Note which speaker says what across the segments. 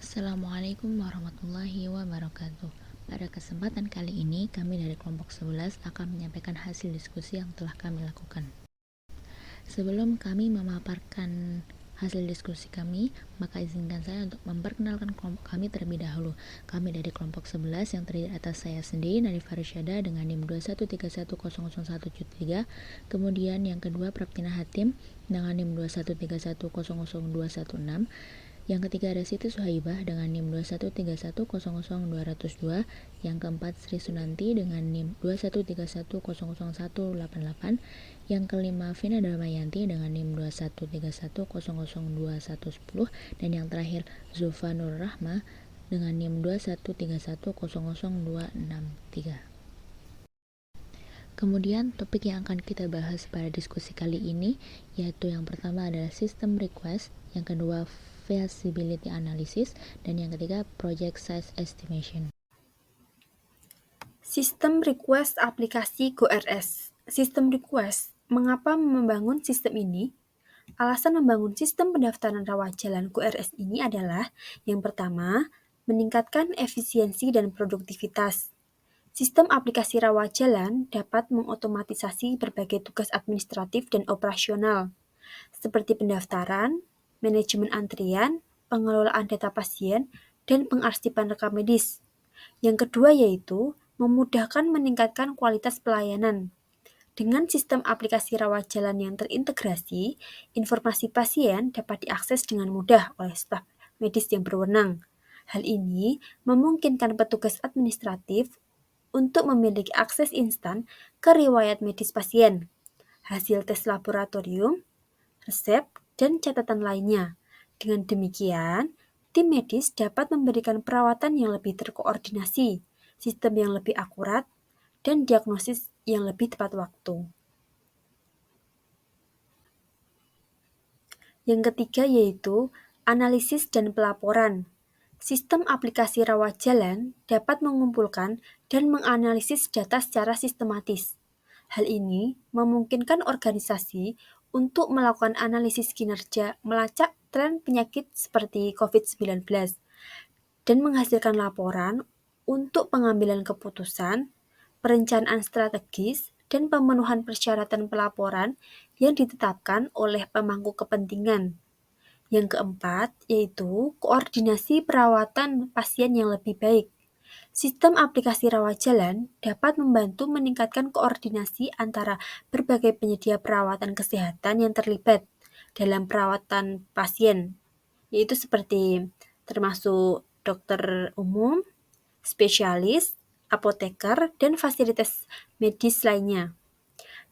Speaker 1: Assalamualaikum warahmatullahi wabarakatuh. Pada kesempatan kali ini, kami dari kelompok 11 akan menyampaikan hasil diskusi yang telah kami lakukan. Sebelum kami memaparkan hasil diskusi kami, maka izinkan saya untuk memperkenalkan kelompok kami terlebih dahulu. Kami dari kelompok 11 yang terdiri atas saya sendiri, Nadif Farisyada dengan NIM 213100173. Kemudian yang kedua Praptina Hatim dengan NIM 213100216. Yang ketiga ada Siti Suhaibah dengan NIM 213100202. Yang keempat Sri Sunanti dengan NIM 213100188. Yang kelima Vina Damayanti dengan NIM 213100210. Dan yang terakhir Zulfa Nur Rahma dengan NIM 213100263. Kemudian topik yang akan kita bahas pada diskusi kali ini yaitu yang pertama adalah system request, yang kedua feasibility analysis, dan yang ketiga project size estimation.
Speaker 2: Sistem request aplikasi GoRS. Sistem request. Mengapa membangun sistem ini? Alasan membangun sistem pendaftaran rawat jalan GoRS ini adalah yang pertama, meningkatkan efisiensi dan produktivitas. Sistem aplikasi rawat jalan dapat mengotomatisasi berbagai tugas administratif dan operasional, seperti pendaftaran, manajemen antrian, pengelolaan data pasien, dan pengarsipan rekam medis. Yang kedua yaitu memudahkan meningkatkan kualitas pelayanan. Dengan sistem aplikasi rawat jalan yang terintegrasi, informasi pasien dapat diakses dengan mudah oleh staf medis yang berwenang. Hal ini memungkinkan petugas administratif untuk memiliki akses instan ke riwayat medis pasien, hasil tes laboratorium, resep, dan catatan lainnya. Dengan demikian, tim medis dapat memberikan perawatan yang lebih terkoordinasi, sistem yang lebih akurat, dan diagnosis yang lebih tepat waktu. Yang ketiga yaitu analisis dan pelaporan. Sistem aplikasi rawat jalan dapat mengumpulkan dan menganalisis data secara sistematis. Hal ini memungkinkan organisasi untuk melakukan analisis kinerja, melacak tren penyakit seperti COVID-19, dan menghasilkan laporan untuk pengambilan keputusan, perencanaan strategis, dan pemenuhan persyaratan pelaporan yang ditetapkan oleh pemangku kepentingan. Yang keempat, yaitu koordinasi perawatan pasien yang lebih baik. Sistem aplikasi rawat jalan dapat membantu meningkatkan koordinasi antara berbagai penyedia perawatan kesehatan yang terlibat dalam perawatan pasien, yaitu seperti termasuk dokter umum, spesialis, apoteker, dan fasilitas medis lainnya.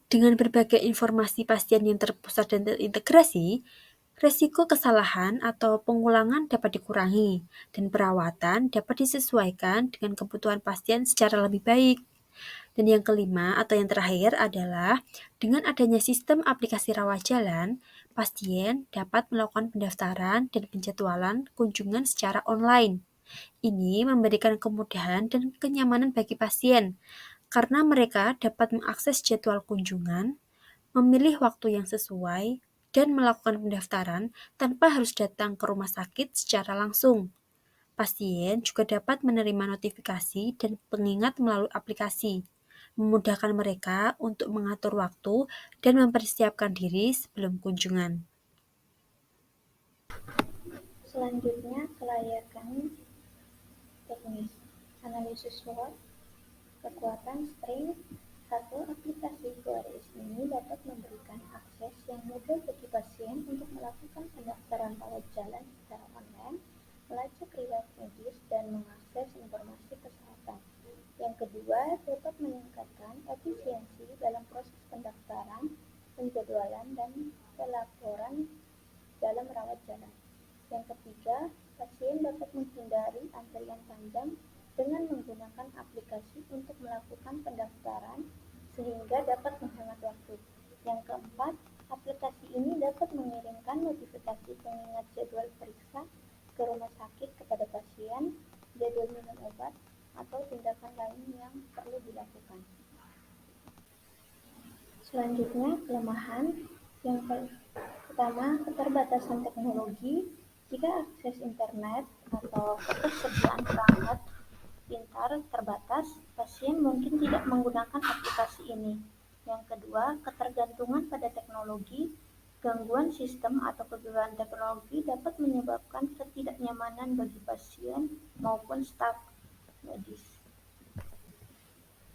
Speaker 2: Dengan berbagai informasi pasien yang terpusat dan terintegrasi, resiko kesalahan atau pengulangan dapat dikurangi, dan perawatan dapat disesuaikan dengan kebutuhan pasien secara lebih baik. Dan yang kelima atau yang terakhir adalah dengan adanya sistem aplikasi rawat jalan, pasien dapat melakukan pendaftaran dan penjadwalan kunjungan secara online. Ini memberikan kemudahan dan kenyamanan bagi pasien, karena mereka dapat mengakses jadwal kunjungan, memilih waktu yang sesuai, dan melakukan pendaftaran tanpa harus datang ke rumah sakit secara langsung. Pasien juga dapat menerima notifikasi dan pengingat melalui aplikasi, memudahkan mereka untuk mengatur waktu dan mempersiapkan diri sebelum kunjungan.
Speaker 3: Selanjutnya, kelayakan teknis. Analisis SWOT, kekuatan strength. Satu, aplikasi GoRS ini dapat memberikan akses yang mudah bagi pasien untuk melakukan pendaftaran rawat jalan secara online, melacak riwayat medis, dan mengakses informasi kesehatan. Yang kedua, dapat meningkatkan efisiensi dalam proses pendaftaran, penjadwalan, dan pelaporan dalam rawat jalan. Yang ketiga, pasien dapat menghindari antrian panjang dengan menggunakan aplikasi untuk melakukan pendaftaran sehingga dapat menghemat waktu. Yang keempat, aplikasi ini dapat mengirimkan notifikasi pengingat jadwal periksa ke rumah sakit kepada pasien, jadwal minum obat, atau tindakan lain yang perlu dilakukan. Selanjutnya, kelemahan. Yang pertama, keterbatasan teknologi. Jika akses internet atau ketersediaan perangkat pintar terbatas, pasien mungkin tidak menggunakan aplikasi ini. Yang kedua, ketergantungan pada teknologi. Gangguan sistem atau kegagalan teknologi dapat menyebabkan ketidaknyamanan bagi pasien maupun staf medis.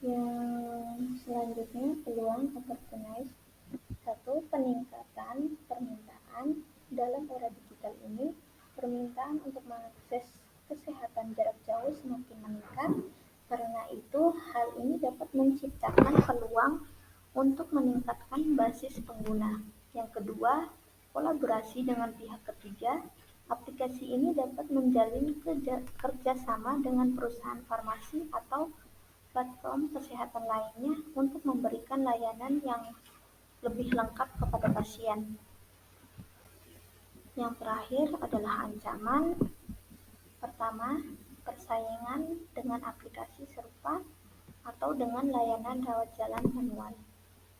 Speaker 3: Yang selanjutnya, peluang opportunities. Satu, peningkatan permintaan. Dalam era digital ini, permintaan untuk mengakses kesehatan jarak jauh semakin meningkat. Karena itu, hal ini dapat menciptakan peluang untuk meningkatkan basis pengguna. Yang kedua, kolaborasi dengan pihak ketiga. Aplikasi ini dapat menjalin kerjasama dengan perusahaan farmasi atau platform kesehatan lainnya untuk memberikan layanan yang lebih lengkap kepada pasien. Yang terakhir adalah ancaman. Pertama, persaingan dengan aplikasi serupa atau dengan layanan rawat jalan manual.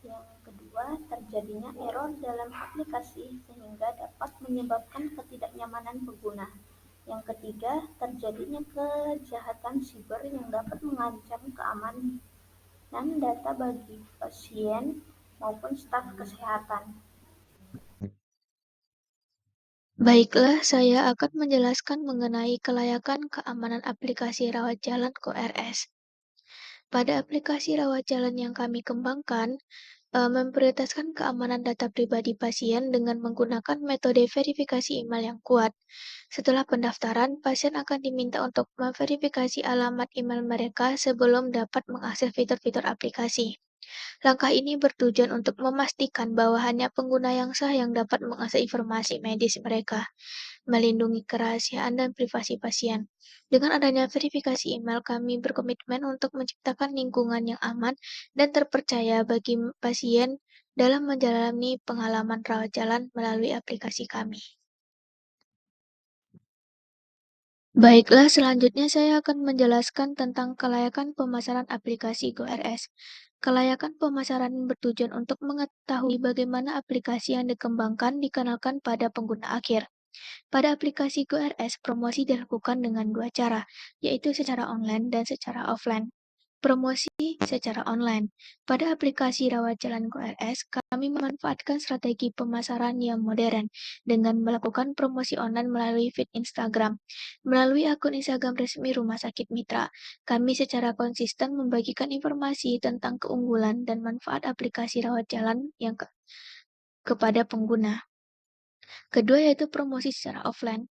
Speaker 3: Yang kedua, terjadinya error dalam aplikasi sehingga dapat menyebabkan ketidaknyamanan pengguna. Yang ketiga, terjadinya kejahatan siber yang dapat mengancam keamanan data bagi pasien maupun staf kesehatan.
Speaker 4: Baiklah, saya akan menjelaskan mengenai kelayakan keamanan aplikasi rawat jalan QRS. Pada aplikasi rawat jalan yang kami kembangkan, memprioritaskan keamanan data pribadi pasien dengan menggunakan metode verifikasi email yang kuat. Setelah pendaftaran, pasien akan diminta untuk memverifikasi alamat email mereka sebelum dapat mengakses fitur-fitur aplikasi. Langkah ini bertujuan untuk memastikan bahwa hanya pengguna yang sah yang dapat mengakses informasi medis mereka, melindungi kerahasiaan dan privasi pasien. Dengan adanya verifikasi email, kami berkomitmen untuk menciptakan lingkungan yang aman dan terpercaya bagi pasien dalam menjalani pengalaman rawat jalan melalui aplikasi kami. Baiklah, selanjutnya saya akan menjelaskan tentang kelayakan pemasaran aplikasi GoRS. Kelayakan pemasaran bertujuan untuk mengetahui bagaimana aplikasi yang dikembangkan dikenalkan pada pengguna akhir. Pada aplikasi GoRS, promosi dilakukan dengan dua cara, yaitu secara online dan secara offline. Promosi secara online. Pada aplikasi rawat jalan GoRS, kami memanfaatkan strategi pemasaran yang modern dengan melakukan promosi online melalui feed Instagram. Melalui akun Instagram resmi Rumah Sakit Mitra, kami secara konsisten membagikan informasi tentang keunggulan dan manfaat aplikasi rawat jalan yang kepada pengguna. Kedua yaitu promosi secara offline.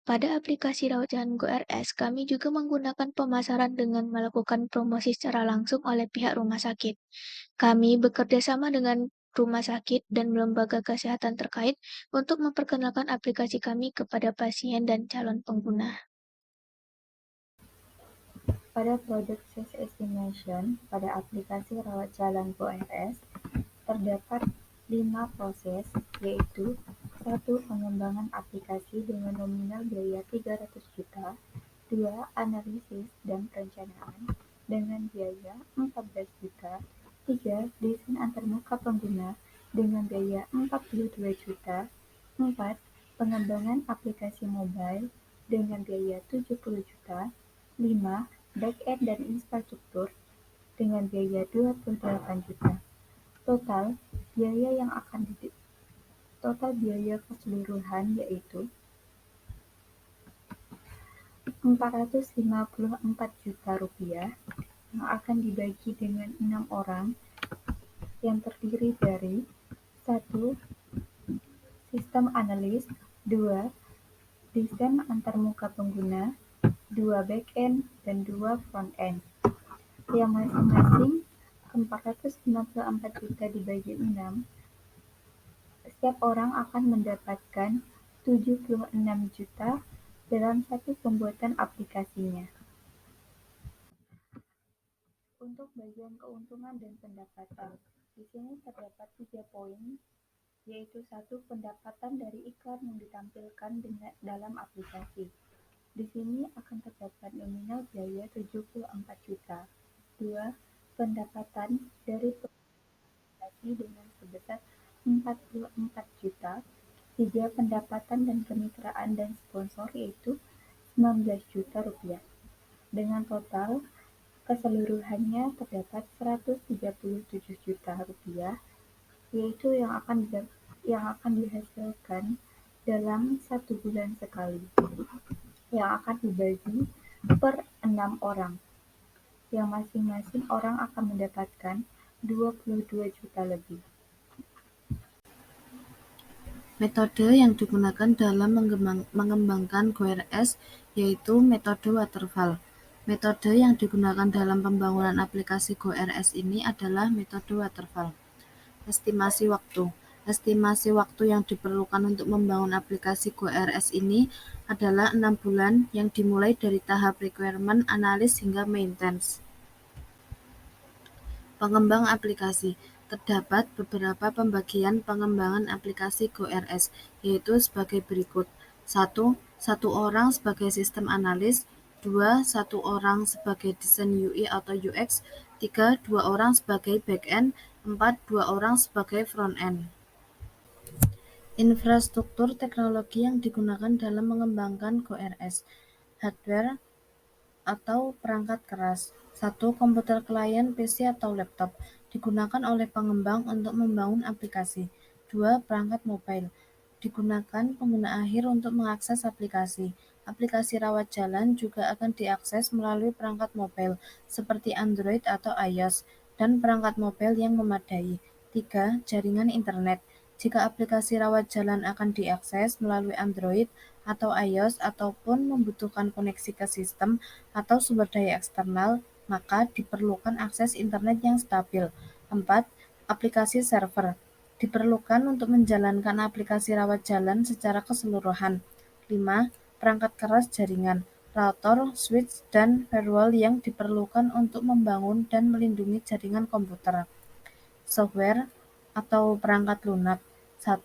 Speaker 4: Pada aplikasi rawat jalan GoRS, kami juga menggunakan pemasaran dengan melakukan promosi secara langsung oleh pihak rumah sakit. Kami bekerja sama dengan rumah sakit dan lembaga kesehatan terkait untuk memperkenalkan aplikasi kami kepada pasien dan calon pengguna.
Speaker 5: Pada produk sales estimation pada aplikasi rawat jalan GoRS, terdapat 5 proses, yaitu 1. Pengembangan aplikasi dengan nominal biaya 300 juta, 2. Analisis dan perencanaan dengan biaya 14 juta, 3. Desain antarmuka pengguna dengan biaya 42 juta, 4. Pengembangan aplikasi mobile dengan biaya 70 juta, 5. Back-end dan infrastruktur dengan biaya 28 juta. Total biaya keseluruhan yaitu 454 juta rupiah yang akan dibagi dengan 6 orang yang terdiri dari 1. Sistem analis, 2. Desain antarmuka pengguna, 2 back-end, dan 2 front-end. Yang masing-masing 454 juta dibagi 6, setiap orang akan mendapatkan 76 juta dalam satu pembuatan aplikasinya. Untuk bagian keuntungan dan pendapatan, di sini terdapat 3 poin, yaitu 1. Pendapatan dari iklan yang ditampilkan dalam aplikasi. Di sini akan terdapat nominal biaya 74 juta. 2. Pendapatan dari aplikasi dengan sebesar 44 juta. 3. Pendapatan dan kemitraan dan sponsor yaitu 19 juta rupiah. Dengan total keseluruhannya terdapat 137 juta rupiah, yaitu yang akan dihasilkan dalam 1 bulan sekali, yang akan dibagi per 6 orang, yang masing-masing orang akan mendapatkan 22 juta lebih.
Speaker 6: Metode yang digunakan dalam mengembangkan GoRS yaitu metode waterfall. Metode yang digunakan dalam pembangunan aplikasi GoRS ini adalah metode waterfall. Estimasi waktu. Estimasi waktu yang diperlukan untuk membangun aplikasi GoRS ini adalah 6 bulan yang dimulai dari tahap requirement, analis, hingga maintenance. Pengembang aplikasi. Terdapat beberapa pembagian pengembangan aplikasi GoRS, yaitu sebagai berikut. 1. Satu orang sebagai sistem analis. 2. Satu orang sebagai desain UI atau UX. 3. 2 orang sebagai back-end. 4. 2 orang sebagai front-end. Infrastruktur teknologi yang digunakan dalam mengembangkan GoRS. Hardware atau perangkat keras. 1. Komputer klien, PC atau laptop, digunakan oleh pengembang untuk membangun aplikasi. 2. Perangkat mobile, digunakan pengguna akhir untuk mengakses aplikasi. Aplikasi rawat jalan juga akan diakses melalui perangkat mobile, seperti Android atau iOS, dan perangkat mobile yang memadai. 3. Jaringan internet. Jika aplikasi rawat jalan akan diakses melalui Android atau iOS ataupun membutuhkan koneksi ke sistem atau sumber daya eksternal, maka diperlukan akses internet yang stabil. 4. Aplikasi server, diperlukan untuk menjalankan aplikasi rawat jalan secara keseluruhan. 5. Perangkat keras jaringan, router, switch, dan firewall yang diperlukan untuk membangun dan melindungi jaringan komputer. Software atau perangkat lunak. 1.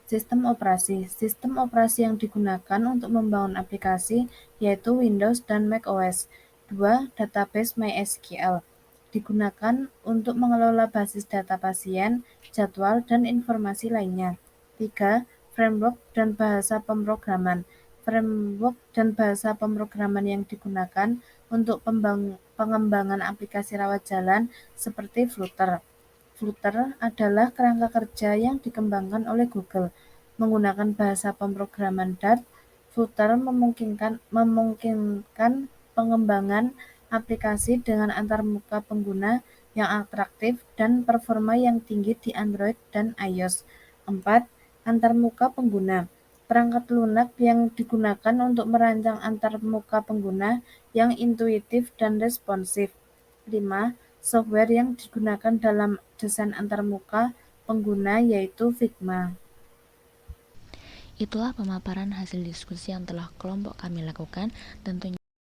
Speaker 6: Sistem operasi. Sistem operasi yang digunakan untuk membangun aplikasi yaitu Windows dan macOS. 2. Database MySQL, digunakan untuk mengelola basis data pasien, jadwal, dan informasi lainnya. 3. Framework dan bahasa pemrograman. Framework dan bahasa pemrograman yang digunakan untuk pengembangan aplikasi rawat jalan seperti Flutter. Flutter adalah kerangka kerja yang dikembangkan oleh Google. Menggunakan bahasa pemrograman Dart, Flutter memungkinkan pengembangan aplikasi dengan antarmuka pengguna yang atraktif dan performa yang tinggi di Android dan iOS. 4. Antarmuka pengguna. Perangkat lunak yang digunakan untuk merancang antarmuka pengguna yang intuitif dan responsif. 5. Software yang digunakan dalam desain antarmuka pengguna yaitu Figma.
Speaker 1: Itulah pemaparan hasil diskusi yang telah kelompok kami lakukan. Tentunya